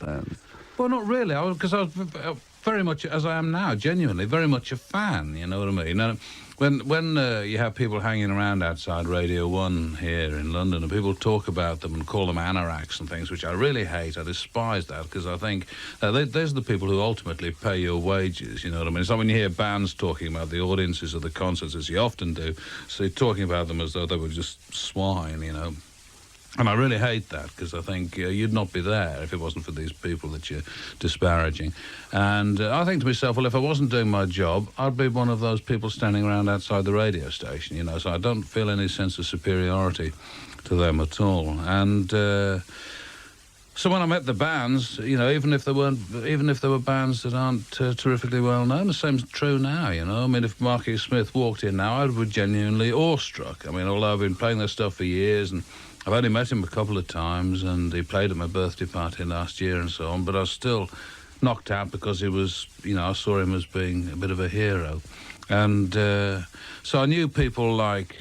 bands? Well, not really, because I was very much, as I am now, genuinely, very much a fan, you know what I mean? And when you have people hanging around outside Radio 1 here in London and people talk about them and call them anoraks and things, which I really hate, I despise that, because I think those are the people who ultimately pay your wages, you know what I mean? It's like when you hear bands talking about the audiences of the concerts, as you often do, so you're talking about them as though they were just swine, you know? And I really hate that, because I think you'd not be there if it wasn't for these people that you're disparaging. And I think to myself, well, if I wasn't doing my job, I'd be one of those people standing around outside the radio station, you know, so I don't feel any sense of superiority to them at all. And so when I met the bands, you know, even if there were bands that aren't terrifically well known, the same's true now, you know. I mean, if Marky Smith walked in now, I'd be genuinely awestruck. I mean, although I've been playing their stuff for years, and I've only met him a couple of times, and he played at my birthday party last year and so on, but I was still knocked out because he was, you know, I saw him as being a bit of a hero. And so I knew people like,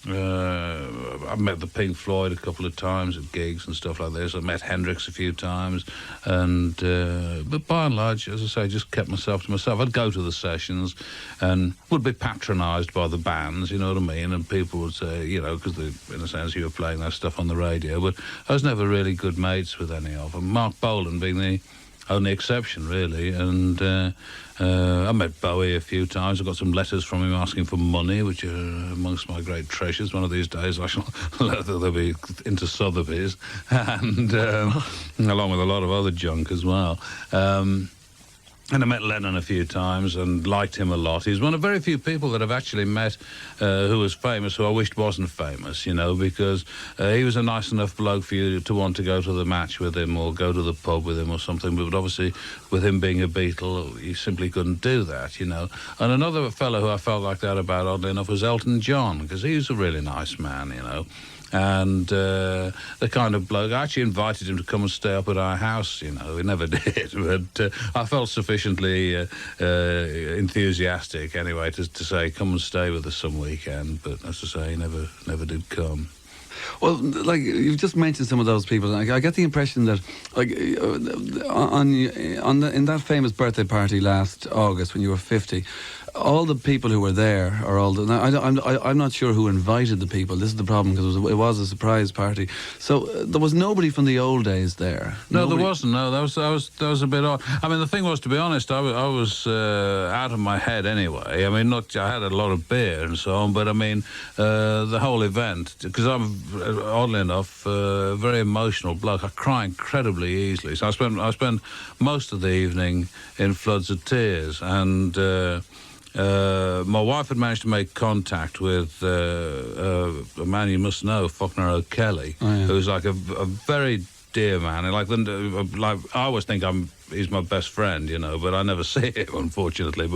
I've met the Pink Floyd a couple of times at gigs and stuff like this. I met Hendrix a few times, and but by and large, as I say, just kept myself to myself. I'd go to the sessions and would be patronised by the bands, you know what I mean, and people would say, you know, because in a sense you were playing that stuff on the radio, but I was never really good mates with any of them, Mark Bolan being the only exception, really. And I met Bowie a few times. I got some letters from him asking for money, which are amongst my great treasures. One of these days I shall let them be into Sotheby's, and along with a lot of other junk as well. And I met Lennon a few times and liked him a lot. He's one of very few people that I've actually met who was famous, who I wished wasn't famous, you know, because he was a nice enough bloke for you to want to go to the match with him or go to the pub with him or something. But obviously, with him being a Beatle, you simply couldn't do that, you know. And another fellow who I felt like that about, oddly enough, was Elton John, because he was a really nice man, you know. And the kind of bloke, I actually invited him to come and stay up at our house, you know. He never did, but I felt sufficiently enthusiastic anyway to say, come and stay with us some weekend. But as I say, he never did come. Well, like, you've just mentioned some of those people. I get the impression that, like, in that famous birthday party last August when you were 50, all the people who were there, or all the, I'm not sure who invited the people. This is the problem, because it was a surprise party. So there was nobody from the old days there. No, there wasn't. No, that was a bit odd. I mean, the thing was, to be honest, I was out of my head anyway. I mean, I had a lot of beer and so on, but I mean, the whole event, because I'm oddly enough a very emotional bloke. I cry incredibly easily. So I spent most of the evening in floods of tears, and my wife had managed to make contact with a man you must know, Faulkner O'Kelly, who's like a very dear man. Like I always think he's my best friend, you know, but I never see him, unfortunately.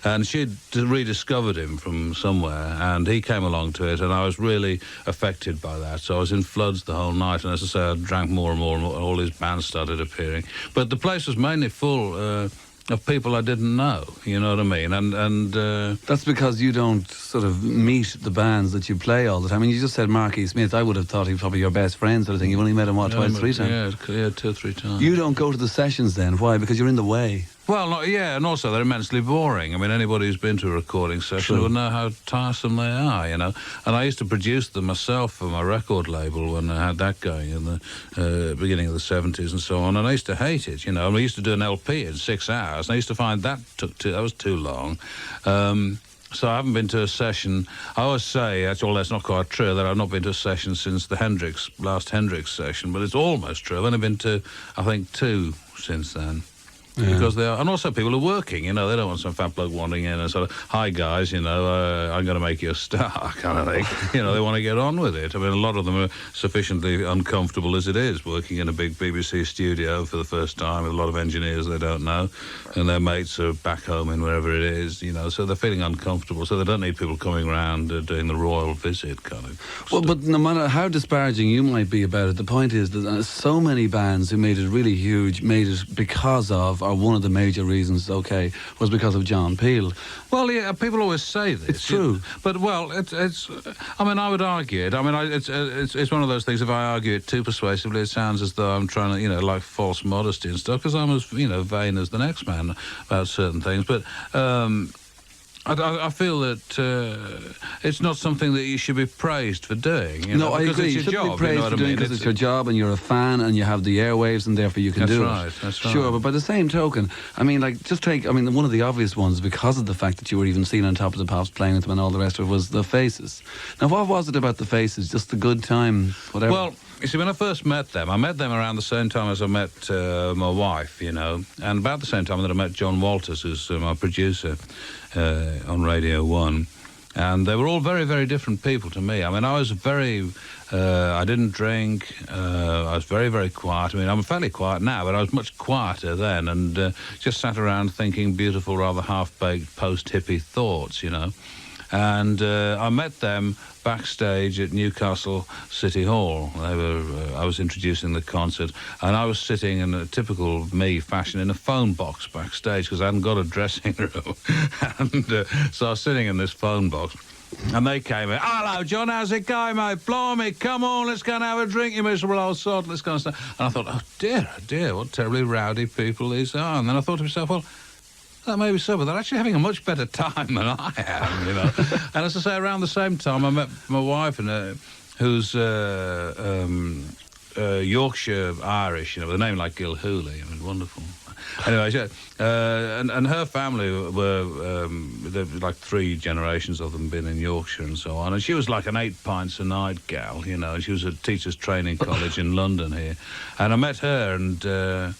And she'd rediscovered him from somewhere, and he came along to it, and I was really affected by that. So I was in floods the whole night, and as I say, I drank more and more, and all his bands started appearing. But the place was mainly full of people I didn't know, you know what I mean? And that's because you don't sort of meet the bands that you play all the time. I mean, you just said Marky Smith. I would have thought he was probably your best friend sort of thing. You've only met him, what, twice, three times? Yeah, 2 or 3 times. You don't go to the sessions then? Why? Because you're in the way. Well, yeah, and also they're immensely boring. I mean, anybody who's been to a recording session would know how tiresome they are, you know. And I used to produce them myself for my record label when I had that going in the beginning of the 70s and so on, and I used to hate it, you know. And we used to do an LP in 6 hours, and I used to find that was too long. So I haven't been to a session. I always say, actually, that's not quite true, that I've not been to a session since the last Hendrix session, but it's almost true. I've only been to, I think, 2 since then. Yeah. Because they are, and also people are working, you know, they don't want some fat bloke wandering in and sort of, hi guys, you know, I'm going to make you a star kind of thing. You know, they want to get on with it. I mean, a lot of them are sufficiently uncomfortable as it is, working in a big BBC studio for the first time with a lot of engineers they don't know, and their mates are back home in wherever it is, you know, so they're feeling uncomfortable, so they don't need people coming around doing the royal visit kind of Well, stuff. But no matter how disparaging you might be about it, the point is that so many bands who made it really huge made it because of, or one of the major reasons, okay, was because of John Peel. Well, yeah, people always say this. It's true. But, well, it's I mean, I would argue it. I mean, it's one of those things, if I argue it too persuasively, it sounds as though I'm trying to, like false modesty and stuff, because I'm as, vain as the next man about certain things. But I feel that it's not something that you should be praised for doing. No, I agree. You shouldn't be praised for doing it because it's your job and you're a fan and you have the airwaves and therefore you can do it. That's right. Sure, but by the same token, I mean, one of the obvious ones, because of the fact that you were even seen on Top of the Pops playing with them and all the rest of it, was the Faces. Now, what was it about the Faces? Just the good time, whatever? Well, you see, when I first met them, I met them around the same time as I met my wife, and about the same time that I met John Walters, who's my producer on Radio 1. And they were all very, very different people to me. I mean, I was I didn't drink, I was very, very quiet. I mean, I'm fairly quiet now, but I was much quieter then, and just sat around thinking beautiful, rather half-baked post-hippie thoughts, And I met them backstage at Newcastle City Hall. I was introducing the concert, and I was sitting in a typical me fashion in a phone box backstage because I hadn't got a dressing room. And so I was sitting in this phone box. And they came in, hello, John, how's it going, mate? Blimey, come on, let's go and have a drink, you miserable old sod, let's go and stuff. And I thought, oh dear, what terribly rowdy people these are. And then I thought to myself, well, that may be so, but they're actually having a much better time than I am, And as I say, around the same time, I met my wife, who's Yorkshire Irish, with a name like Gilhooly. I mean, wonderful. Anyway, and her family were, like 3 generations of them been in Yorkshire and so on. And she was like an 8 pints a night gal, and she was at Teachers Training College in London here. And I met her, and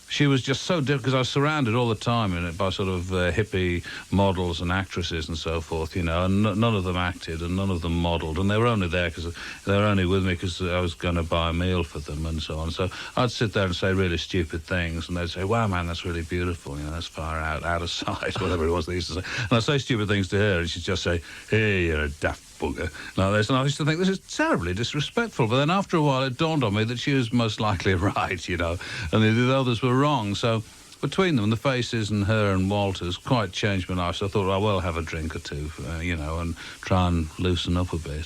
she was just so different, because I was surrounded all the time by sort of hippie models and actresses and so forth, and none of them acted and none of them modelled, and they were only there because they were only with me because I was going to buy a meal for them and so on. So I'd sit there and say really stupid things, and they'd say, wow, man, that's really beautiful, that's far out of sight, whatever it was they used to say. And I'd say stupid things to her, and she'd just say, hey, you're a daft bugger. Like this, and I used to think this is terribly disrespectful. But then after a while, it dawned on me that she was most likely right, and the others were wrong. So between them, the Faces and her and Walters, quite changed my life. So I thought, I will have a drink or two, and try and loosen up a bit.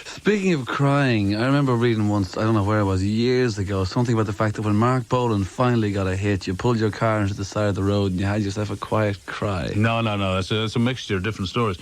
Speaking of crying, I remember reading once, I don't know where it was, years ago, something about the fact that when Mark Bolan finally got a hit, you pulled your car into the side of the road and you had yourself a quiet cry. No. That's a mixture of different stories.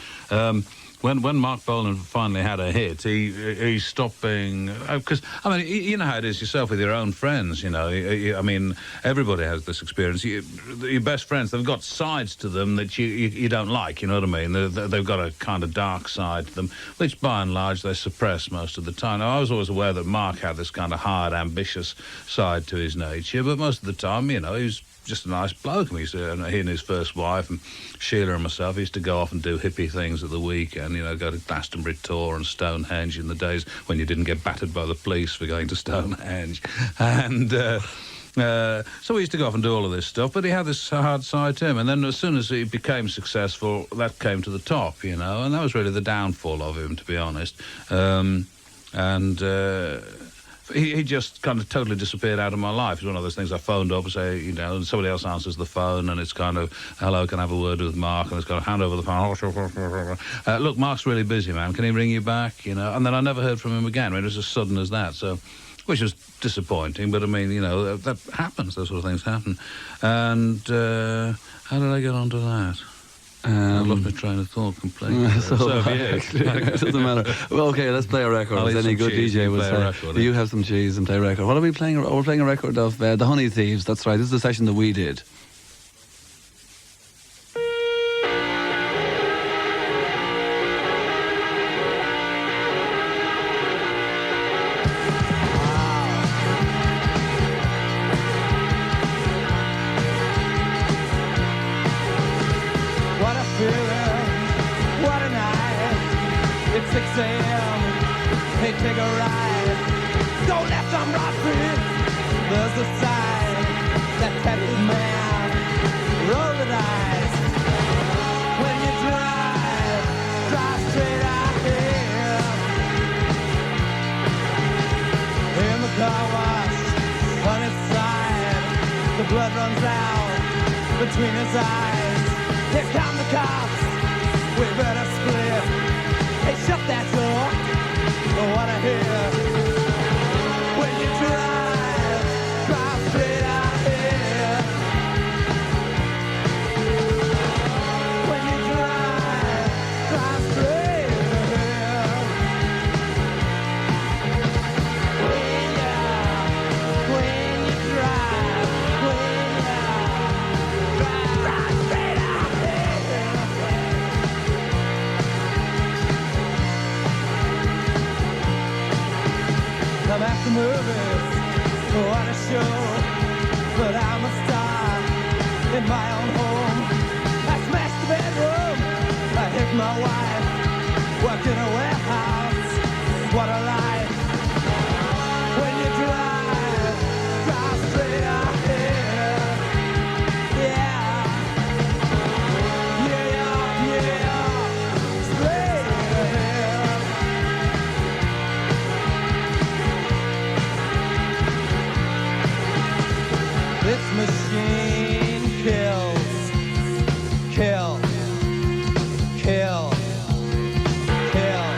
When Mark Bolan finally had a hit, he stopped being... Because, you know how it is yourself with your own friends, I mean, everybody has this experience. Your best friends, they've got sides to them that you don't like, you know what I mean? They've got a kind of dark side to them, which by and large they suppress most of the time. Now, I was always aware that Mark had this kind of hard, ambitious side to his nature, but most of the time, he was just a nice bloke. He and his first wife and Sheila and myself used to go off and do hippie things at the weekend, go to Glastonbury Tor and Stonehenge in the days when you didn't get battered by the police for going to Stonehenge. And so we used to go off and do all of this stuff, but he had this hard side to him. And then as soon as he became successful, that came to the top, and that was really the downfall of him, to be honest. He just kind of totally disappeared out of my life. It's one of those things I phoned up and say, and somebody else answers the phone and it's kind of, hello, can I have a word with Mark? And it's kind of hand over the phone. Look, Mark's really busy, man. Can he ring you back? And then I never heard from him again. I mean, it was as sudden as that. So, which was disappointing, but I mean, that happens. Those sort of things happen. And how did I get onto that? I've lost my train of thought completely. So have you. It doesn't matter. Well, okay, let's play a record. As any good DJ would say. You have some cheese and play a record. What are we playing? We're playing a record of The Honey Thieves. That's right. This is the session that we did. It's 6 a.m. Hey, take a ride. Go left, I'm right, free. There's the sign. That tattooed man. Roll the dice. When you drive straight out here. In the car wash, on its side, the blood runs out. between his eyes. Here come the cops, we better split. Hey, shut that door, I wanna hear. When you drive straight out here. When you drive straight out here. When you drive straight out here. I'm at the movies, what a show. But I'm a star in my own home. I smashed the bedroom, I hit my wife. Worked in a warehouse, what a life. When you drive straight out here. Yeah, straight out here. This machine kills, kill, kill, kill.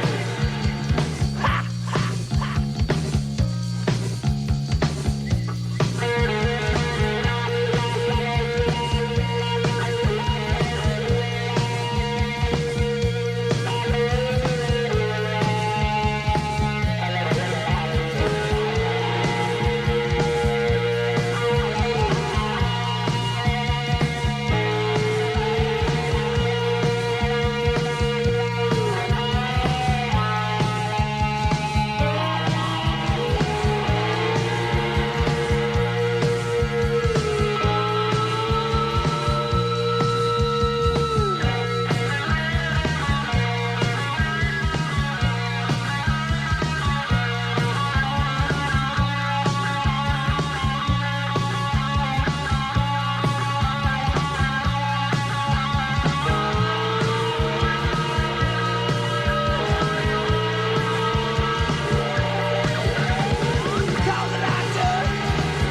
Call the doctor,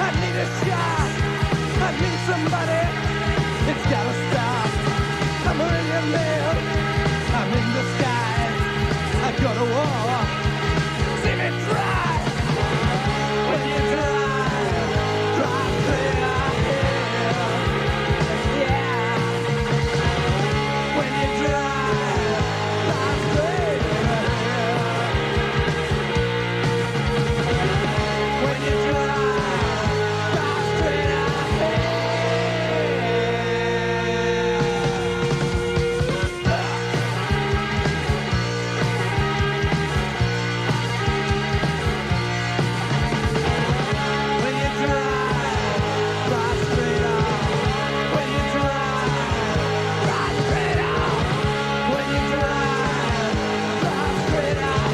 I need a shot. I need somebody, it's gotta stop. I'm hurting there, I'm in the sky. I go to war, see me try. When you drive straight out here. Yeah, when you drive straight out here. When you drive straight out here. When you drive straight out. When you drive straight out. When you drive straight out.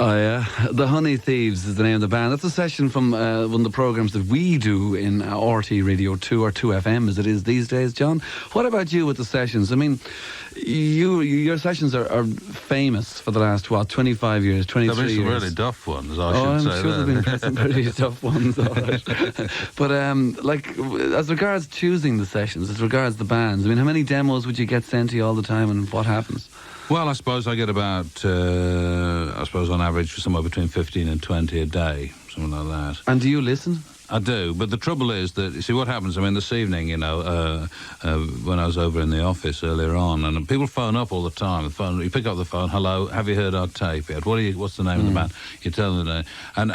Oh yeah, the Honey Thieves is the name of the band. That's a session from one of the programs that we do in RT Radio 2 or 2FM as it is these days, John. What about you with the sessions? I mean, your sessions are famous for the last, 25 years, 23 There've been some years. really duff ones, I I'm should say. sure that. there've been some pretty tough ones, all right. But as regards choosing the sessions, as regards the bands, I mean, how many demos would you get sent to you all the time, and what happens? Well, I suppose I get about, on average, somewhere between 15 and 20 a day, something like that. And do you listen? I do, but the trouble is that, you see, what happens, I mean, this evening, when I was over in the office earlier on, and people phone up all the time. You pick up the phone, hello, have you heard our tape yet? What's the name of the band? You tell them the name. And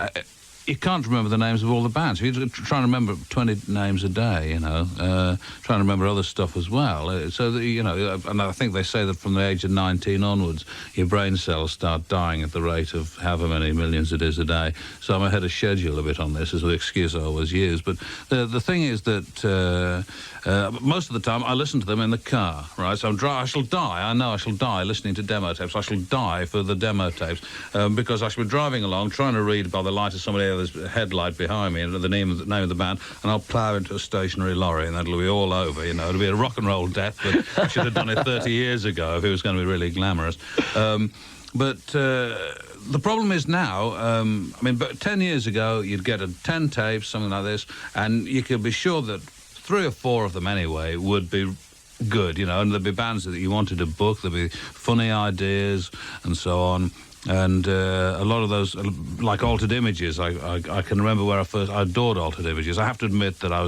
you can't remember the names of all the bands. If you're trying to remember 20 names a day, trying to remember other stuff as well. So, that, and I think they say that from the age of 19 onwards, your brain cells start dying at the rate of however many millions it is a day. So I'm ahead of schedule a bit on this, as the excuse I always use. But the thing is that most of the time I listen to them in the car, right? So I shall die. I know I shall die listening to demo tapes. I shall die for the demo tapes because I shall be driving along, trying to read by the light of somebody there's a headlight behind me and the name of the band, and I'll plough into a stationary lorry, and that'll be all over. You know, it'll be a rock and roll death, but I should have done it 30 years ago if it was going to be really glamorous. But the problem is now, I mean, but 10 years ago, you'd get 10 tapes, something like this, and you could be sure that 3 or 4 of them anyway would be good, you know, and there'd be bands that you wanted to book, there'd be funny ideas and so on. And a lot of those, like Altered Images, I can remember where I adored Altered Images. I have to admit that I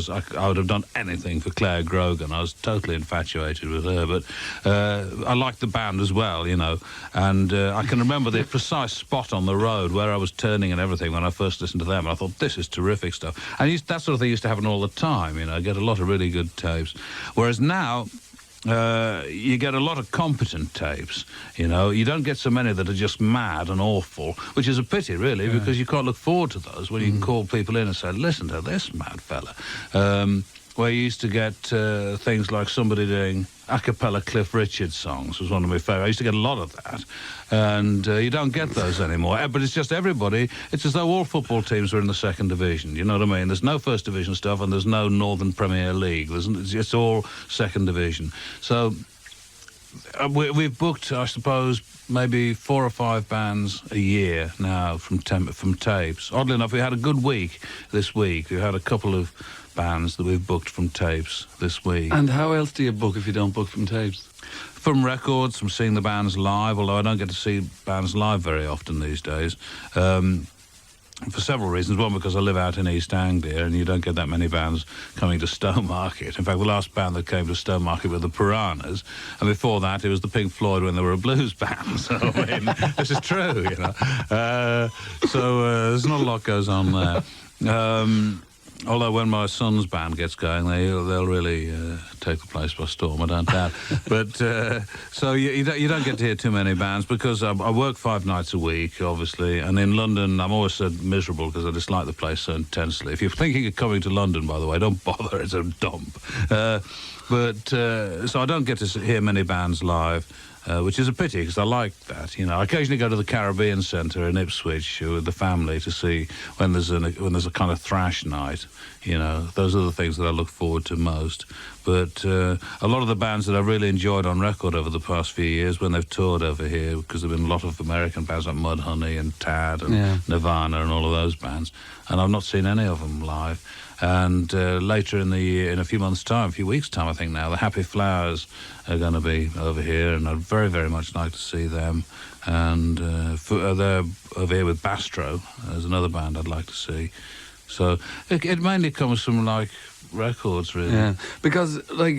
would have done anything for Claire Grogan. I was totally infatuated with her, but I liked the band as well, you know. And I can remember the precise spot on the road where I was turning and everything when I first listened to them. And I thought, this is terrific stuff. And that sort of thing used to happen all the time, you know, get a lot of really good tapes. Whereas now, you get a lot of competent tapes, you know. You don't get so many that are just mad and awful, which is a pity, really, because you can't look forward to those when you can call people in and say, listen to this mad fella. Where you used to get things like somebody doing a cappella Cliff Richard songs was one of my favourites. I used to get a lot of that. And you don't get those anymore. But it's just everybody, it's as though all football teams are in the second division, you know what I mean? There's no first division stuff and there's no Northern Premier League. It's all second division. So we've booked, I suppose, maybe 4 or 5 bands a year now from tapes. Oddly enough, we had a good week this week. We had a couple of bands that we've booked from tapes this week. And how else do you book if you don't book from tapes? From records, from seeing the bands live, although I don't get to see bands live very often these days. For several reasons. One, because I live out in East Anglia and you don't get that many bands coming to Stowmarket. In fact, the last band that came to Stowmarket were the Piranhas, and before that it was the Pink Floyd when they were a blues band. So, I mean, this is true, you know. There's not a lot goes on there. Although when my son's band gets going, they'll really take the place by storm, I don't doubt. But so you don't get to hear too many bands because I work 5 nights a week, obviously, and in London I'm always so miserable because I dislike the place so intensely. If you're thinking of coming to London, by the way, don't bother, it's a dump. So I don't get to hear many bands live. Which is a pity because I like that. You know, I occasionally go to the Caribbean Centre in Ipswich with the family to see when there's a kind of thrash night. You know, those are the things that I look forward to most. But a lot of the bands that I've really enjoyed on record over the past few years when they've toured over here, because there've been a lot of American bands like Mudhoney and Tad and Nirvana and all of those bands, and I've not seen any of them live. And later in the year, in a few months' time, a few weeks' time, I think now, the Happy Flowers are going to be over here, and I'd very, very much like to see them. And they're over here with Bastro. There's another band I'd like to see. So it mainly comes from, like, records, really. Yeah, because, like,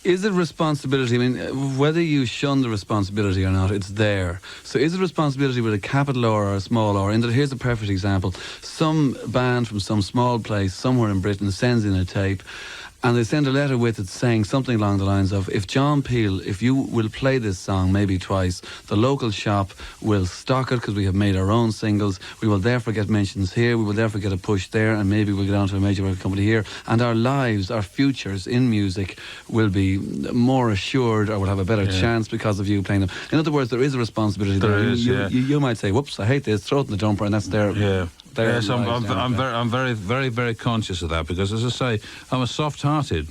is it responsibility? I mean, whether you shun the responsibility or not, it's there. So is it responsibility with a capital R or a small R? And here's a perfect example. Some band from some small place somewhere in Britain sends in a tape, and they send a letter with it saying something along the lines of, if John Peel, if you will play this song maybe twice, the local shop will stock it because we have made our own singles. We will therefore get mentions here, we will therefore get a push there, and maybe we'll get onto a major record company here. And our lives, our futures in music will be more assured, or will have a better chance because of you playing them. In other words, there is a responsibility there. You might say, whoops, I hate this, throw it in the dumper, and that's there. Yeah. Yes, I'm very, very, very conscious of that because, as I say, I'm a soft-hearted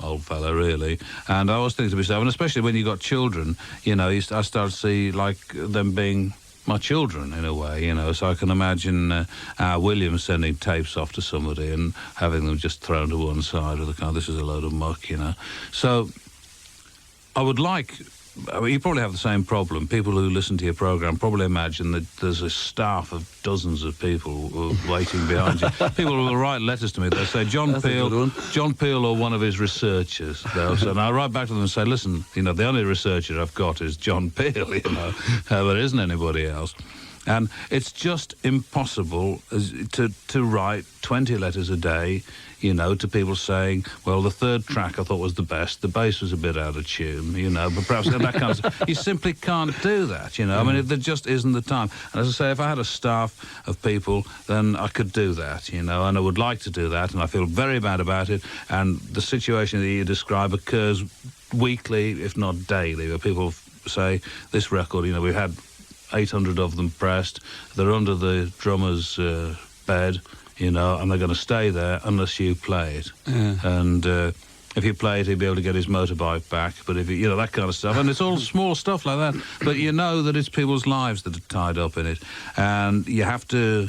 old fella, really, and I always think to myself, and especially when you got children, you know, I start to see like them being my children in a way, you know. So I can imagine Williams sending tapes off to somebody and having them just thrown to one side with the kind of, this is a load of muck, you know. So I would like. I mean, you probably have the same problem. People who listen to your programme probably imagine that there's a staff of dozens of people waiting behind you. People will write letters to me. They'll say, John Peel or one of his researchers. And I write back to them and say, listen, you know, the only researcher I've got is John Peel, you know. There isn't anybody else. And it's just impossible to write 20 letters a day, you know, to people saying, well, the third track I thought was the best, the bass was a bit out of tune, you know, but perhaps that kind of stuff. You simply can't do that, you know. I mean, there just isn't the time. And as I say, if I had a staff of people, then I could do that, you know, and I would like to do that, and I feel very bad about it. And the situation that you describe occurs weekly, if not daily, where people say, this record, you know, we've had 800 of them pressed. They're under the drummer's bed, you know, and they're going to stay there unless you play it. Yeah. And if you play it, he'll be able to get his motorbike back. But if you know, that kind of stuff, and it's all small stuff like that. But you know that it's people's lives that are tied up in it, and you have to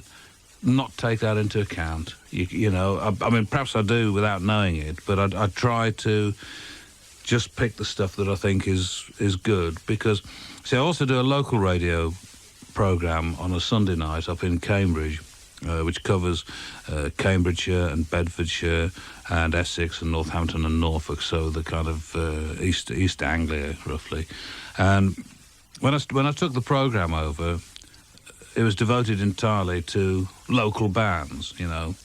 not take that into account. You know, I mean, perhaps I do without knowing it, but I try to just pick the stuff that I think is good. Because, see, I also do a local radio programme on a Sunday night up in Cambridge, which covers Cambridgeshire and Bedfordshire and Essex and Northampton and Norfolk, so the kind of East Anglia, roughly. And when I took the programme over, it was devoted entirely to local bands, you know.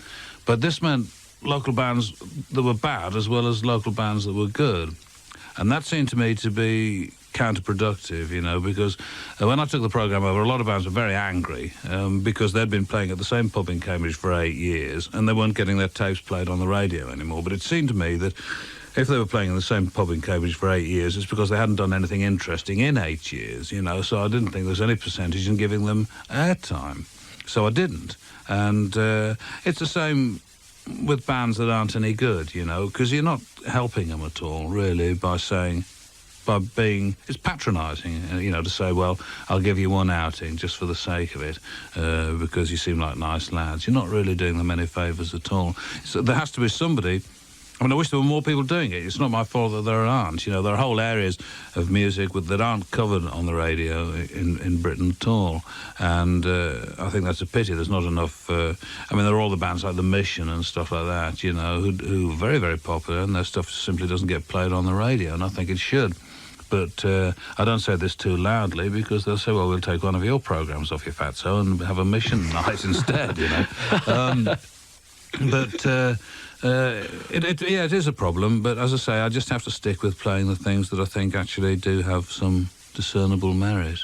But this meant local bands that were bad as well as local bands that were good. And that seemed to me to be counterproductive, you know, because when I took the programme over, a lot of bands were very angry because they'd been playing at the same pub in Cambridge for 8 years and they weren't getting their tapes played on the radio anymore. But it seemed to me that if they were playing in the same pub in Cambridge for 8 years, it's because they hadn't done anything interesting in 8 years, you know, so I didn't think there was any percentage in giving them airtime. So I didn't. And it's the same with bands that aren't any good, you know, because you're not helping them at all, really, by being, it's patronising, you know, to say, well, I'll give you one outing just for the sake of it, because you seem like nice lads. You're not really doing them any favours at all. So there has to be somebody. I mean, I wish there were more people doing it. It's not my fault that there aren't. You know, there are whole areas of music that aren't covered on the radio in Britain at all. And I think that's a pity. There's not enough... I mean, there are all the bands like The Mission and stuff like that, you know, who are very, very popular, and their stuff simply doesn't get played on the radio, and I think it should. But I don't say this too loudly because they'll say, well, we'll take one of your programmes off your fatso and have a Mission night instead, you know. It is a problem, but as I say, I just have to stick with playing the things that I think actually do have some discernible merit.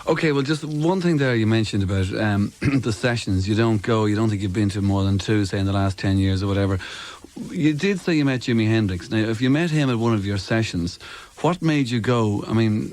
Okay, well, just one thing there you mentioned about the sessions. You don't think you've been to more than 2, say, in the last 10 years or whatever. You did say you met Jimi Hendrix. Now, if you met him at one of your sessions, what made you go? I mean,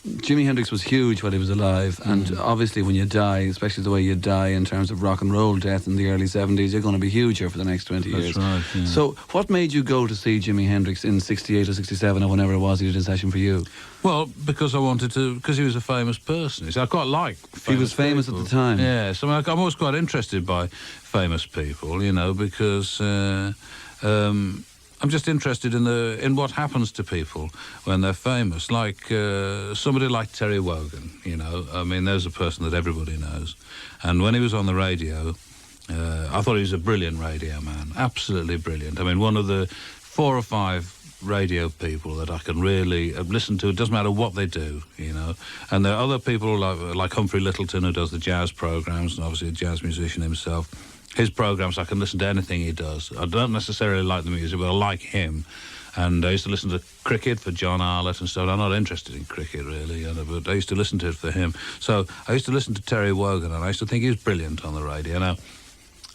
Jimi Hendrix was huge while he was alive, and obviously when you die, especially the way you die in terms of rock and roll death in the early 70s, you're going to be huger for the next 20 years. That's right, yeah. So what made you go to see Jimi Hendrix in 68 or 67 or whenever it was he did a session for you? Well, because I wanted to, because he was a famous person. I quite like famous He was famous people. at the time. Yeah, so I'm always quite interested by famous people, you know, because... I'm just interested in what happens to people when they're famous. Like somebody like Terry Wogan, you know. I mean, there's a person that everybody knows. And when he was on the radio, I thought he was a brilliant radio man, absolutely brilliant. I mean, one of the 4 or 5 radio people that I can really listen to. It doesn't matter what they do, you know. And there are other people like Humphrey Lyttelton, who does the jazz programs, and obviously a jazz musician himself. His programs, I can listen to anything he does. I don't necessarily like the music, but I like him. And I used to listen to cricket for John Arlott and stuff. I'm not interested in cricket, really, you know, but I used to listen to it for him. So I used to listen to Terry Wogan, and I used to think he was brilliant on the radio. Now,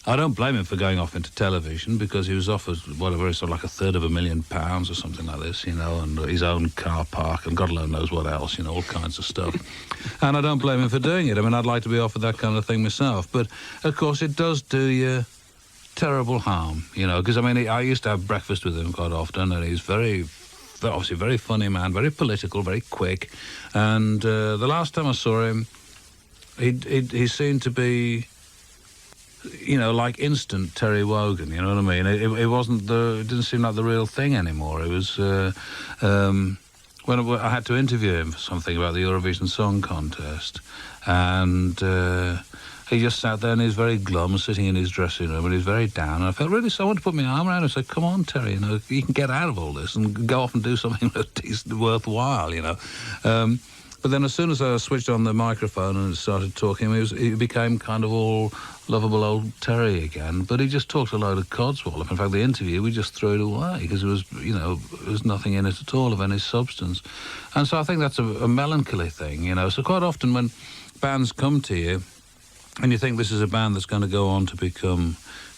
I don't blame him for going off into television, because he was offered, whatever, sort of like £250,000 or something like this, you know, and his own car park, and God alone knows what else, you know, all kinds of stuff. And I don't blame him for doing it. I mean, I'd like to be offered that kind of thing myself. But, of course, it does do you terrible harm, you know, because, I mean, I used to have breakfast with him quite often, and he's obviously very funny man, very political, very quick. And the last time I saw him, he seemed to be... you know, like instant Terry Wogan, you know what I mean? It didn't seem like the real thing anymore. It was, when I had to interview him for something about the Eurovision Song Contest, and he just sat there and he was very glum, sitting in his dressing room, and he was very down, and I felt really so. I wanted to put my arm around him and say, come on, Terry, you know, you can get out of all this and go off and do something that's worthwhile, you know. But then as soon as I switched on the microphone and started talking, he became kind of all lovable old Terry again. But he just talked a load of codswallop. In fact, the interview, we just threw it away because there was nothing in it at all of any substance. And so I think that's a melancholy thing, you know. So quite often when bands come to you and you think this is a band that's going to go on to become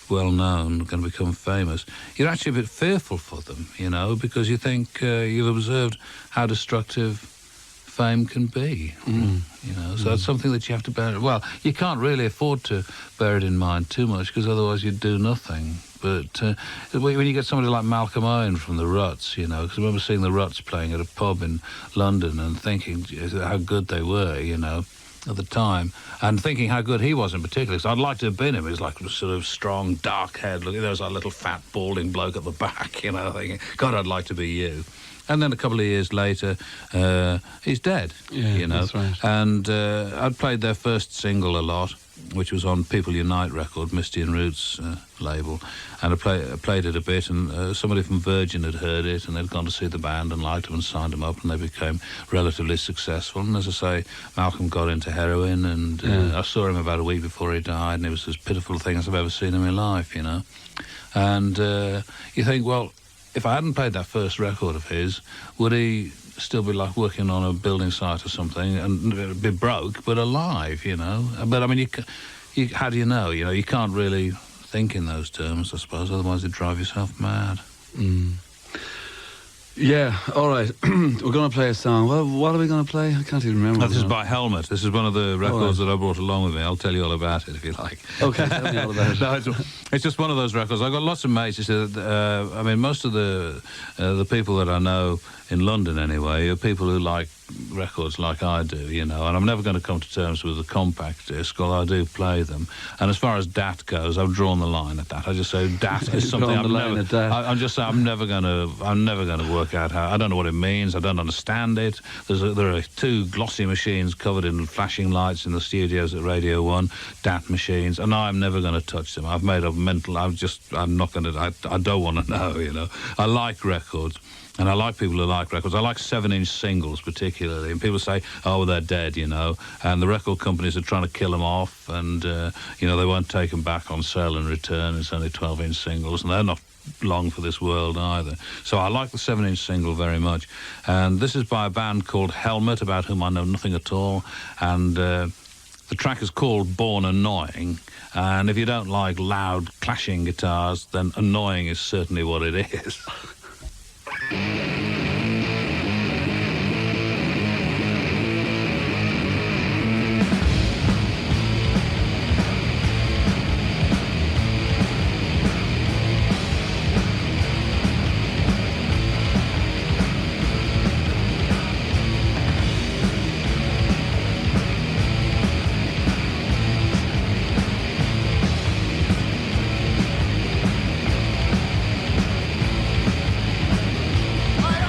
well-known, going to become famous, you're actually a bit fearful for them, you know, because you think you've observed how destructive fame can be. You know, so that's something that you have to bear. Well, you can't really afford to bear it in mind too much, because otherwise you'd do nothing. But when you get somebody like Malcolm Owen from the Ruts, you know, because I remember seeing the Ruts playing at a pub in London and thinking how good they were, you know, at the time, and thinking how good he was in particular, because I'd like to have been him. He was like sort of strong, dark head looking. There was a little fat, balding bloke at the back, you know, thinking, God, I'd like to be you. And then a couple of years later, he's dead, you know. That's right. And I'd played their first single a lot, which was on People Unite record, Misty and Roots label. And I played it a bit, and somebody from Virgin had heard it, and they'd gone to see the band and liked them and signed them up, and they became relatively successful. And as I say, Malcolm got into heroin, and I saw him about a week before he died, and it was as pitiful a thing as I've ever seen in my life, you know. And you think, well, if I hadn't played that first record of his, would he still be like working on a building site or something and be broke but alive, you know? But I mean, how do you know? You know, you can't really think in those terms, I suppose, otherwise you'd drive yourself mad. Yeah, all right. We're going to play a song. Well, what are we going to play? I can't even remember. This is by Helmet. This is one of the records that I brought along with me. I'll tell you all about it if you like. Okay, tell me all about it. No, it's just one of those records. I've got lots of mates. I mean, most of the people that I know in London anyway are people who like records like I do, you know, and I'm never going to come to terms with a compact disc, although I do play them. And as far as DAT goes, I've drawn the line at that. I just say DAT is something I'm just saying I'm never going to work out how. I don't know what it means. I don't understand it. There are two glossy machines covered in flashing lights in the studios at Radio 1, DAT machines, and I'm never going to touch them. I've made up mental. I'm not going to. I don't want to know, you know. I like records. And I like people who like records. I like 7-inch singles particularly. And people say, oh, well, they're dead, you know. And the record companies are trying to kill them off. And, you know, they won't take them back on sale and return. It's only 12-inch singles. And they're not long for this world either. So I like the 7-inch single very much. And this is by a band called Helmet, about whom I know nothing at all. And the track is called Born Annoying. And if you don't like loud, clashing guitars, then annoying is certainly what it is. I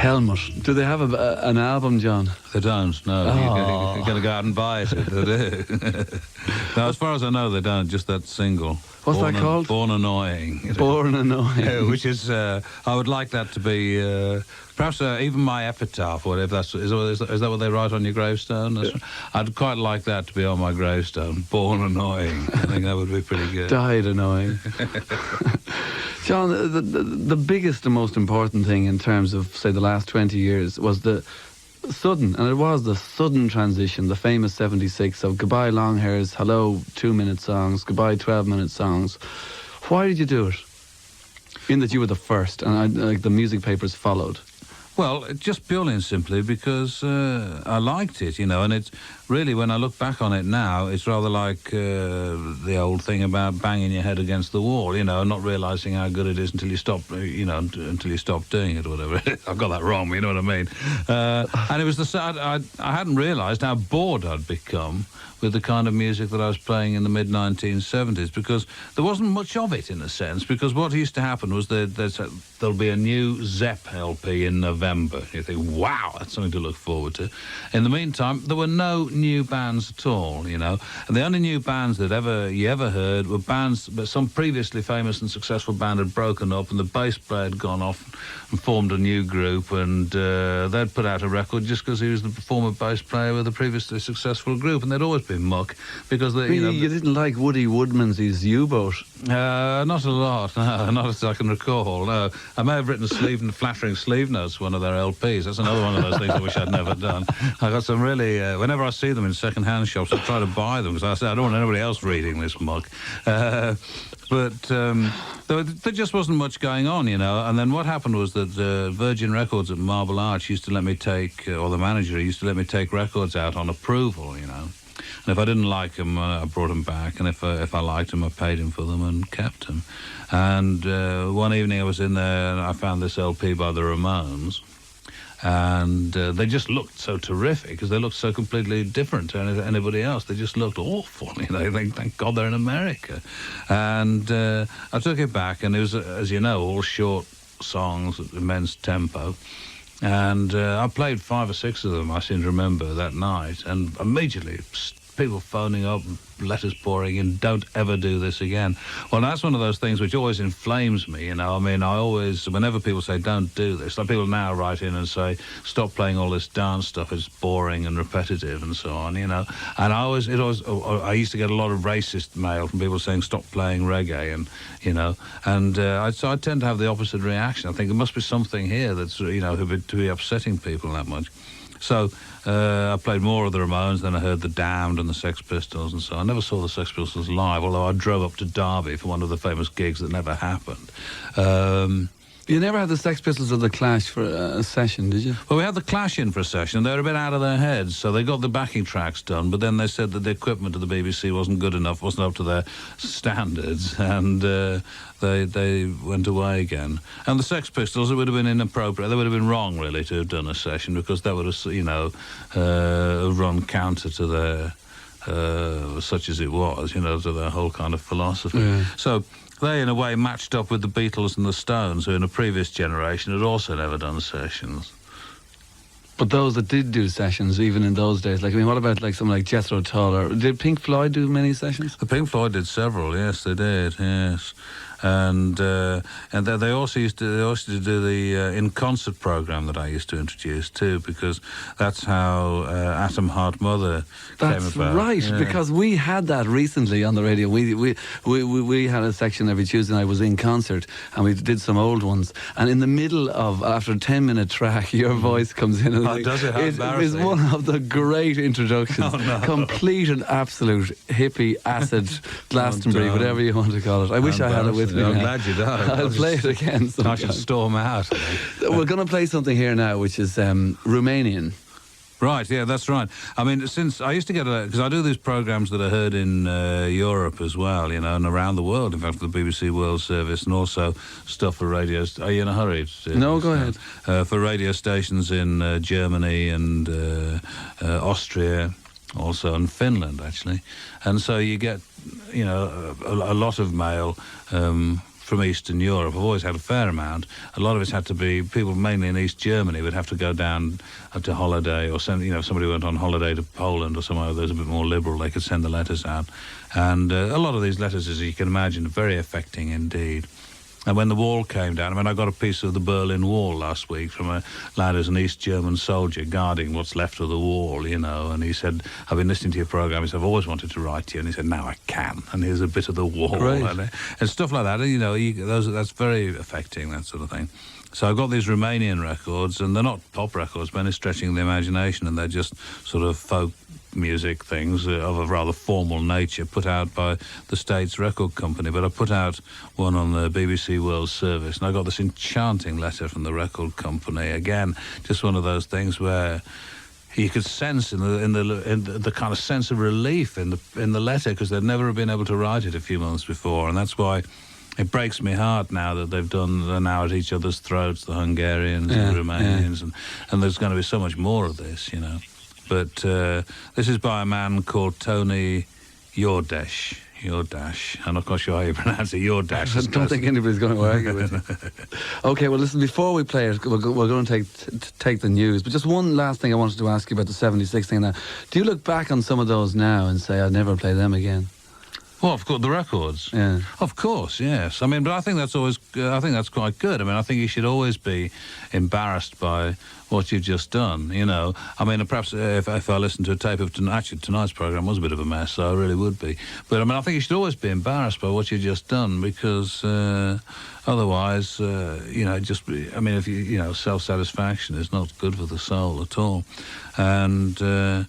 Helmet. Do they have an album, John? They don't, no. Oh. You've got to go out and buy it. They do. No, as far as I know, they don't. Just that single. What's that called? Born Annoying. Born Annoying. Yeah, which is, I would like that to be, perhaps even my epitaph, or whatever. Is that what they write on your gravestone? Right. I'd quite like that to be on my gravestone. Born Annoying. I think that would be pretty good. Died annoying. John, the biggest and most important thing in terms of, say, the last 20 years was the sudden transition, the famous 76 of goodbye long hairs, hello 2-minute songs, goodbye 12-minute songs. Why did you do it? In that you were the first, and like the music papers followed. Well, just purely and simply because I liked it, and it's really, when I look back on it now, it's rather like the old thing about banging your head against the wall, and not realising how good it is until you stop, until you stop doing it or whatever. I've got that wrong, you know what I mean? And it was I hadn't realised how bored I'd become with the kind of music that I was playing in the mid-1970s, because there wasn't much of it, in a sense, because what used to happen was there'll be a new Zepp LP in November. You think, wow, that's something to look forward to. In the meantime, there were no new bands at all, and the only new bands that you ever heard were bands, but some previously famous and successful band had broken up, and the bass player had gone off and formed a new group, and they'd put out a record just because he was the former bass player with a previously successful group, and they'd always been muck, because You didn't like Woody Woodmansey's U-Boat? Not a lot, no, not as I can recall, no. I may have written flattering sleeve notes for one of their LPs. That's another one of those things I wish I'd never done. I got some really, whenever I see them in second-hand shops, I try to buy them, because I say, I don't want anybody else reading this muck. But there just wasn't much going on, And then what happened was that Virgin Records at Marble Arch used to let me take, or the manager used to let me take records out on approval, And if I didn't like them, I brought them back. And if I liked them, I paid him for them and kept them. And one evening I was in there and I found this LP by the Ramones. And they just looked so terrific, because they looked so completely different to anybody else. They just looked awful, Thank God they're in America. And I took it back, and it was, as you know, all short songs at immense tempo. And I played 5 or 6 of them, I seem to remember, that night. And immediately, people phoning up, letters pouring in, don't ever do this again. Well, that's one of those things which always inflames me, I always, whenever people say, don't do this, like people now write in and say, stop playing all this dance stuff, it's boring and repetitive and so on, And I used to get a lot of racist mail from people saying, stop playing reggae, so I tend to have the opposite reaction. I think there must be something here that's, to be upsetting people that much. So I played more of the Ramones, then I heard the Damned and the Sex Pistols and so on. I never saw the Sex Pistols live, although I drove up to Derby for one of the famous gigs that never happened. You never had the Sex Pistols or the Clash for a session, did you? Well, we had the Clash in for a session. They were a bit out of their heads, so they got the backing tracks done, but then they said that the equipment of the BBC wasn't good enough, wasn't up to their standards, and they went away again. And the Sex Pistols, it would have been inappropriate. They would have been wrong, really, to have done a session, because that would have, run counter to their, such as it was, to their whole kind of philosophy. Yeah. So they, in a way, matched up with the Beatles and the Stones, who in a previous generation had also never done sessions. But those that did do sessions, even in those days, what about someone like Jethro Tull, or did Pink Floyd do many sessions? The Pink Floyd did several, yes, they did, yes. And they also used to do the in-concert program that I used to introduce too, because that's how Atom Heart Mother came about. That's right, yeah. Because we had that recently on the radio. We had a section every Tuesday night, was in concert, and we did some old ones. And in the middle of, after a 10-minute track, your voice comes in. And does it? How embarrassing. It is one of the great introductions. Oh, no. Complete and absolute hippie acid Glastonbury, whatever you want to call it. I wish I had it with me. I'm glad you don't. I'll play it again sometime. I should storm out. We're going to play something here now, which is Romanian. Right, yeah, that's right. I mean, since I used to get because I do these programs that are heard in Europe as well, and around the world, in fact, for the BBC World Service, and also stuff for radios. Are you in a hurry? No, go ahead. For radio stations in Germany and Austria, also, and Finland, actually. And so you get, a lot of mail from from Eastern Europe. I've always had a fair amount. A lot of it's had to be people mainly in East Germany would have to go down to holiday, or send, if somebody went on holiday to Poland or somewhere that's a bit more liberal, they could send the letters out. And a lot of these letters, as you can imagine, are very affecting indeed. And when the wall came down, I got a piece of the Berlin Wall last week from a lad who's an East German soldier guarding what's left of the wall, and he said, I've been listening to your programme, he said, I've always wanted to write to you, and he said, now I can, and here's a bit of the wall. Great. And stuff like that, that's very affecting, that sort of thing. So I've got these Romanian records, and they're not pop records by any stretching of the imagination, and they're just sort of folk music things of a rather formal nature put out by the States Record Company. But I put out one on the BBC World Service, and I got this enchanting letter from the record company. Again, just one of those things where you could sense in the kind of sense of relief in the letter, because they'd never been able to write it a few months before, and that's why it breaks me heart now that they're now at each other's throats, the Hungarians and the Romanians, and there's going to be so much more of this, But this is by a man called Toni Iordache. I'm not quite sure how you pronounce it. Iordache. I don't think anybody's going to argue with you. Okay, well, listen, before we play it, we're going to take the news. But just one last thing I wanted to ask you about the 76 thing now. Do you look back on some of those now and say, I'd never play them again? Well, of course, the records. Yeah. Of course, yes. But I think that's always. I think that's quite good. I think you should always be embarrassed by what you've just done. Perhaps if I listened to a tape of tonight's program was a bit of a mess, so I really would be. But I think you should always be embarrassed by what you've just done, because otherwise, if self-satisfaction is not good for the soul at all, and.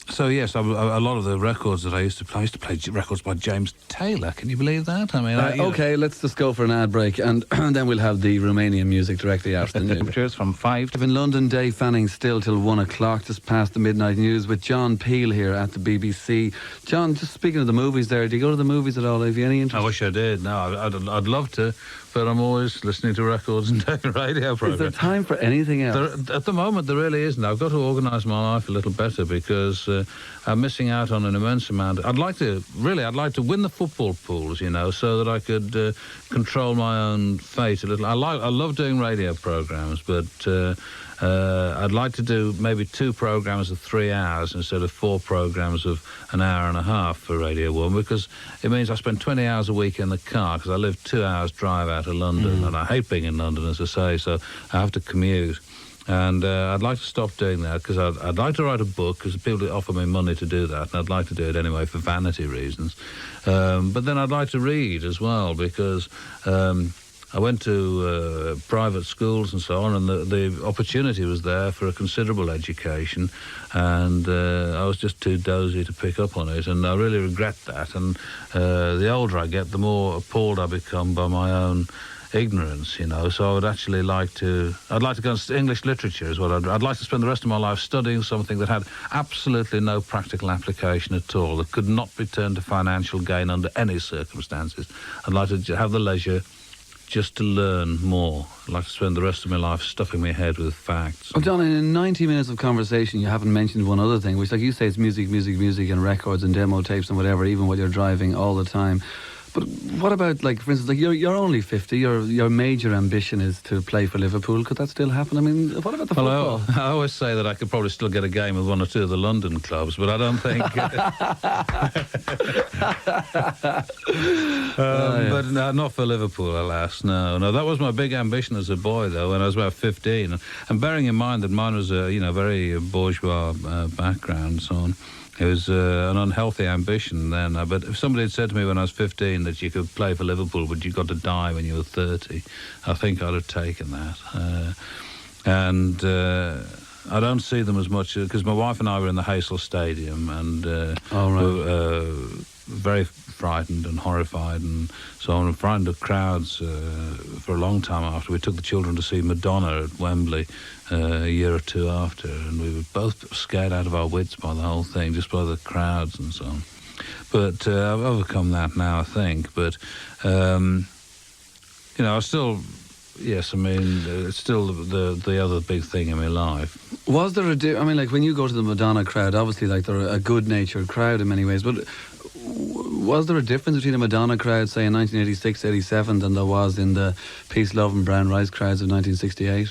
So yes, a lot of the records that I used to play records by James Taylor. Can you believe that? Okay, let's just go for an ad break, and then we'll have the Romanian music directly after the news. Temperatures from 5 to... In London, Dave Fanning still till 1 o'clock, just past the midnight news, with John Peel here at the BBC. John, just speaking of the movies there, do you go to the movies at all? Have you any interest? I wish I did. No, I'd love to, but I'm always listening to records and doing radio programs. Is there time for anything else? At the moment, there really isn't. I've got to organise my life a little better, because I'm missing out on an immense amount. I'd like to win the football pools, so that I could control my own fate a little. I love doing radio programmes, but I'd like to do maybe 2 programmes of 3 hours instead of 4 programmes of an hour and a half for Radio 1, because it means I spend 20 hours a week in the car, because I live 2 hours drive out of London, and I hate being in London, as I say, so I have to commute. And I'd like to stop doing that, because I'd like to write a book, because people offer me money to do that, and I'd like to do it anyway for vanity reasons. But then I'd like to read as well, because I went to private schools and so on, and the opportunity was there for a considerable education, and I was just too dozy to pick up on it, and I really regret that. And the older I get, the more appalled I become by my own ignorance, so I'd like to go into English literature as well. I'd like to spend the rest of my life studying something that had absolutely no practical application at all, that could not be turned to financial gain under any circumstances. I'd like to have the leisure just to learn more. I'd like to spend the rest of my life stuffing my head with facts. Well, John, in 90 minutes of conversation, you haven't mentioned one other thing, which, like you say, it's music, and records and demo tapes and whatever, even while you're driving all the time. But what about, for instance, you're only 50, your major ambition is to play for Liverpool. Could that still happen? What about the football? Well, I always say that I could probably still get a game with 1 or 2 of the London clubs, but I don't think... But no, not for Liverpool, alas, no. That was my big ambition as a boy, though, when I was about 15. And bearing in mind that mine was a, very bourgeois background and so on, it was an unhealthy ambition then. But if somebody had said to me when I was 15 that you could play for Liverpool, but you got to die when you were 30, I think I'd have taken that. I don't see them as much, because my wife and I were in the Hazel Stadium, and were very frightened and horrified and so on, and frightened of crowds for a long time after. We took the children to see Madonna at Wembley a year or 2 after, and we were both scared out of our wits by the whole thing, just by the crowds and so on. But I've overcome that now, I think. But, I still... Yes, it's still the other big thing in my life. Was there when you go to the Madonna crowd, obviously, they're a good-natured crowd in many ways, but Was there a difference between a Madonna crowd, say, in 1986, 87 than there was in the Peace, Love and Brown Rice crowds of 1968?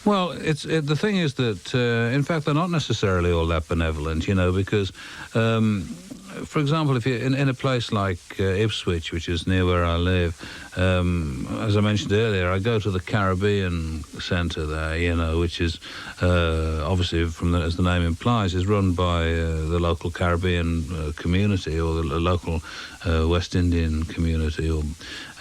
Well, the thing is that, in fact, they're not necessarily all that benevolent, because, for example, if you're in a place like Ipswich, which is near where I live, as I mentioned earlier, I go to the Caribbean Centre there, which is obviously, as the name implies, is run by the local Caribbean community or the local West Indian community,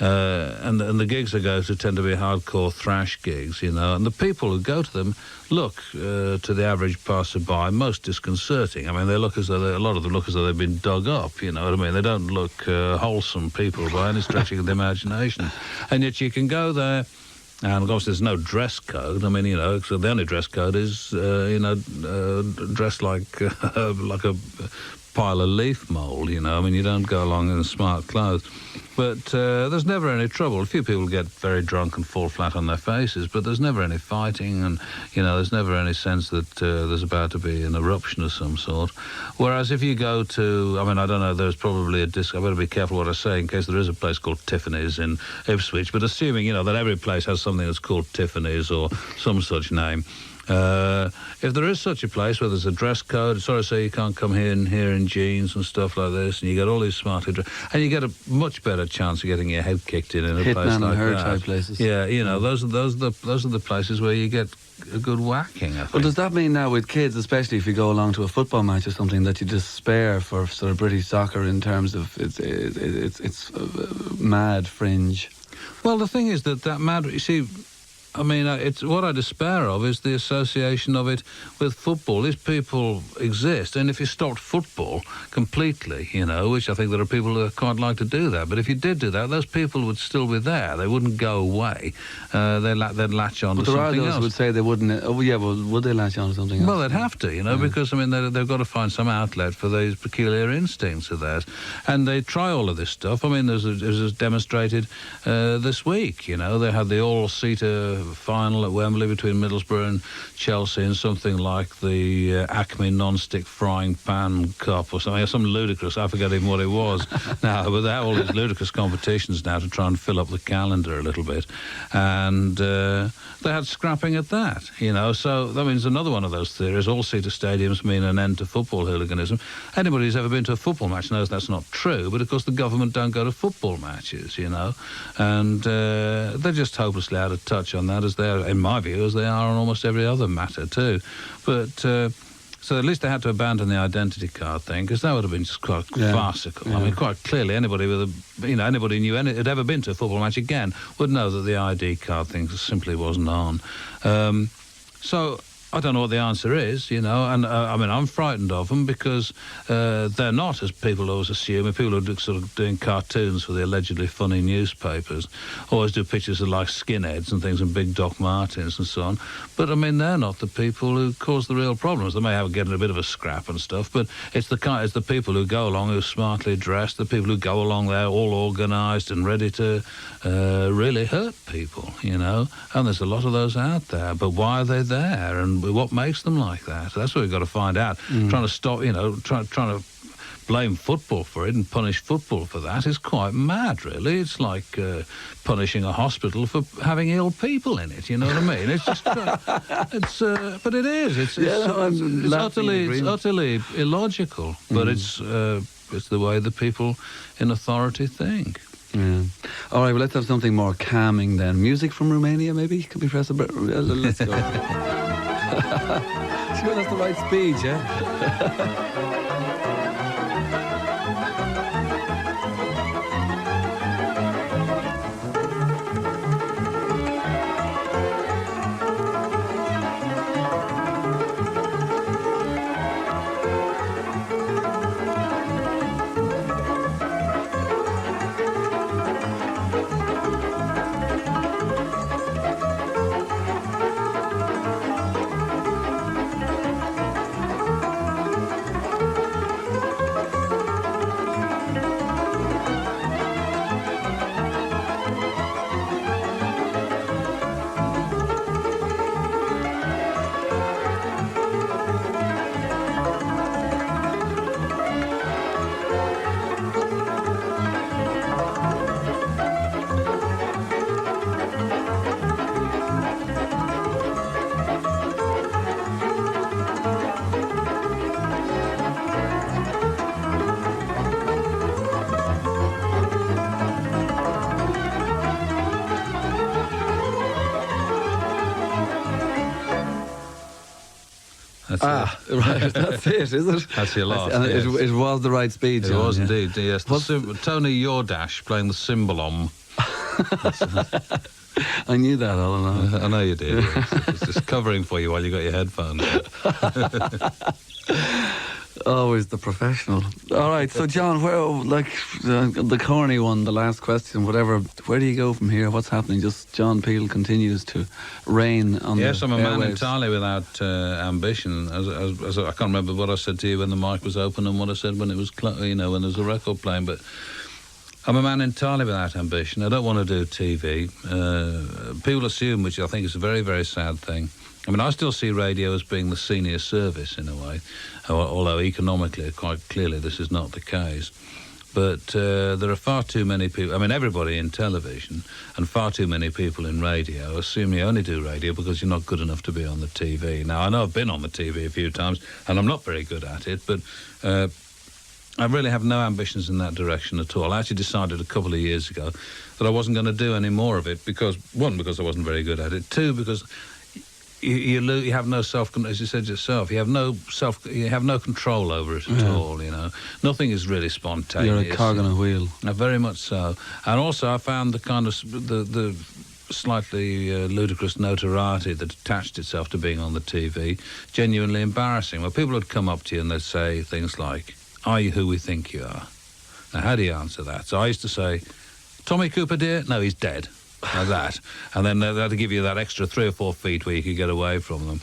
and the gigs I go to tend to be hardcore thrash gigs, and the people who go to them look to the average passerby most disconcerting. I mean, a lot of them look as though they've been dug up. You know what I mean? They don't look wholesome people by any stretching of the imagination, and yet you can go there. And of course, there's no dress code. I mean, so the only dress code is, dressed like a pile of leaf mould. I mean, you don't go along in smart clothes. But there's never any trouble. A few people get very drunk and fall flat on their faces, but there's never any fighting, and there's never any sense that there's about to be an eruption of some sort. Whereas if you go to, I don't know, there's probably a disco. I better be careful what I say in case there is a place called Tiffany's in Ipswich. But assuming that every place has something that's called Tiffany's or some such name. If there is such a place where there's a dress code, sort of say you can't come here in jeans and stuff like this, and you get all these smartly dressed, and you get a much better chance of getting your head kicked in a place like that. Hitman and her type places. Yeah, those are the places where you get a good whacking, I think. Well, does that mean now with kids, especially if you go along to a football match or something, that you despair for sort of British soccer in terms of it's mad fringe? Well, the thing is that mad. You see, it's what I despair of is the association of it with football. These people exist, and if you stopped football completely, which I think there are people who quite like to do that, but if you did do that, those people would still be there. They wouldn't go away. They'd latch on to something else. But there are those who would say they wouldn't. Oh, yeah, well, would they latch on to something else? Well, they'd have to, because, they've got to find some outlet for these peculiar instincts of theirs. And they try all of this stuff. It was demonstrated this week, They had the all-seater final at Wembley between Middlesbrough and Chelsea in something like the Acme non-stick frying pan cup or something, some ludicrous, I forget even what it was now, but they have all these ludicrous competitions now to try and fill up the calendar a little bit, and they had scrapping at that, so that means another one of those theories, all-seater stadiums mean an end to football hooliganism. Anybody who's ever been to a football match knows that's not true, but of course the government don't go to football matches, and they're just hopelessly out of touch on that, as they are, in my view, as they are on almost every other matter too. But so at least they had to abandon the identity card thing, because that would have been just quite farcical. Yeah. Quite clearly, anybody anybody who had ever been to a football match again would know that the ID card thing simply wasn't on. So I don't know what the answer is, and I'm frightened of them because they're not, as people always assume, people who are sort of doing cartoons for the allegedly funny newspapers, always do pictures of like skinheads and things and big Doc Martens and so on. But they're not the people who cause the real problems. They may have getting a bit of a scrap and stuff, but it's the people who go along who are smartly dressed, the people who go along there all organised and ready to really hurt people, and there's a lot of those out there. But why are they there, and what makes them like that? That's what we've got to find out. Trying to stop, trying to blame football for it and punish football for that is quite mad, really. It's like punishing a hospital for having ill people in it. You know what I mean? It's just, but it is. It's utterly illogical. But it's the way the people in authority think. Yeah. All right, well, let's have something more calming then. Music from Romania, maybe? Could we press a bit? Let's go. Sure, that's the right speed, yeah? That's it. Right, that's it, is it? That's your lot, And yes. it was the right speed, It John, was yeah. indeed, yes. Toni Iordache playing the cymbalom. I knew that all along. I know you did. Yes. It's just covering for you while you got your headphones on. Always the professional. All right, so John, where, like, the corny one, the last question, whatever, where do you go from here? What's happening? Just John Peel continues to reign on Yes, the I'm a man airwaves. entirely without ambition. As I can't remember what I said to you when the mic was open and what I said when it was, when there was a record playing, but I'm a man entirely without ambition. I don't want to do TV. People assume, which I think is a very, very sad thing. I mean, I still see radio as being the senior service in a way, although economically, quite clearly, this is not the case. But there are far too many people, I mean, everybody in television and far too many people in radio assume you only do radio because you're not good enough to be on the TV. Now, I know I've been on the TV a few times and I'm not very good at it, but I really have no ambitions in that direction at all. I actually decided a couple of years ago that I wasn't going to do any more of it because, one, because I wasn't very good at it, two, because you have no self, as you said yourself, you have no control over it at all, you know. Nothing is really spontaneous. You're a cog on a wheel. Very much so. And also I found the kind of the slightly ludicrous notoriety that attached itself to being on the TV genuinely embarrassing. Well, people would come up to you and they'd say things like, "Are you who we think you are?" Now, how do you answer that? So I used to say, "Tommy Cooper, dear? No, he's dead." Like that. And then they had to give you that extra 3 or 4 feet where you could get away from them.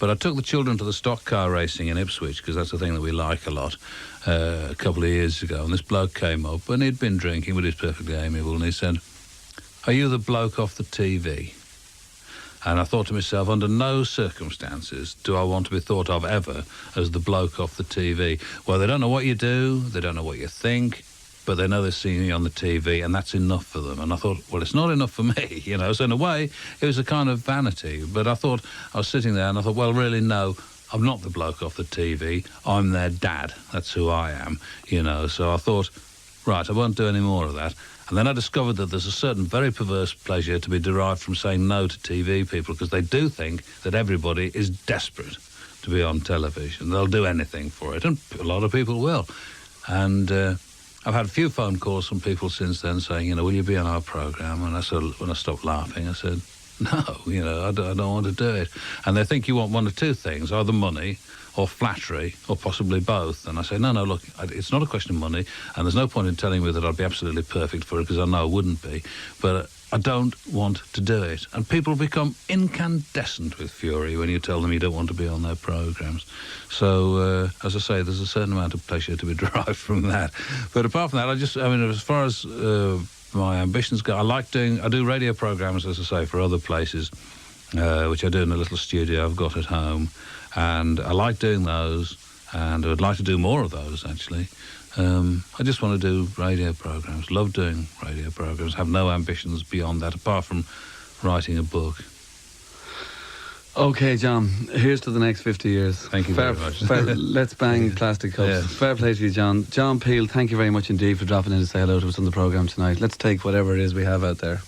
But I took the children to the stock car racing in Ipswich, because that's the thing that we like a lot, a couple of years ago. And this bloke came up, and he'd been drinking, but he's perfectly amiable, and he said, "Are you the bloke off the TV?" And I thought to myself, under no circumstances do I want to be thought of ever as the bloke off the TV. Well, they don't know what you do, they don't know what you think, but they know they're seeing you on the TV, and that's enough for them. And I thought, well, it's not enough for me, you know. So in a way, it was a kind of vanity. But I thought, I was sitting there, and I thought, well, really, no, I'm not the bloke off the TV. I'm their dad. That's who I am, you know. So I thought, right, I won't do any more of that. And then I discovered that there's a certain very perverse pleasure to be derived from saying no to TV people, because they do think that everybody is desperate to be on television. They'll do anything for it, and a lot of people will. And I've had a few phone calls from people since then saying, you know, will you be on our programme? And I said, when I stopped laughing, I said, no, you know, I don't want to do it. And they think you want one of two things, either money or flattery, or possibly both. And I say, no, look, it's not a question of money, and there's no point in telling me that I'd be absolutely perfect for it, because I know I wouldn't be. But I don't want to do it. And people become incandescent with fury when you tell them you don't want to be on their programmes. So, as I say, there's a certain amount of pleasure to be derived from that. But apart from that, as far as my ambitions go, I do radio programmes, as I say, for other places, which I do in a little studio I've got at home. And I like doing those, and I would like to do more of those, actually. I just want to do radio programmes, love doing radio programmes, have no ambitions beyond that, apart from writing a book. Okay, John, here's to the next 50 years. Thank you very much. Let's bang plastic cups. Yeah. Fair play to you, John. John Peel, thank you very much indeed for dropping in to say hello to us on the programme tonight. Let's take whatever it is we have out there.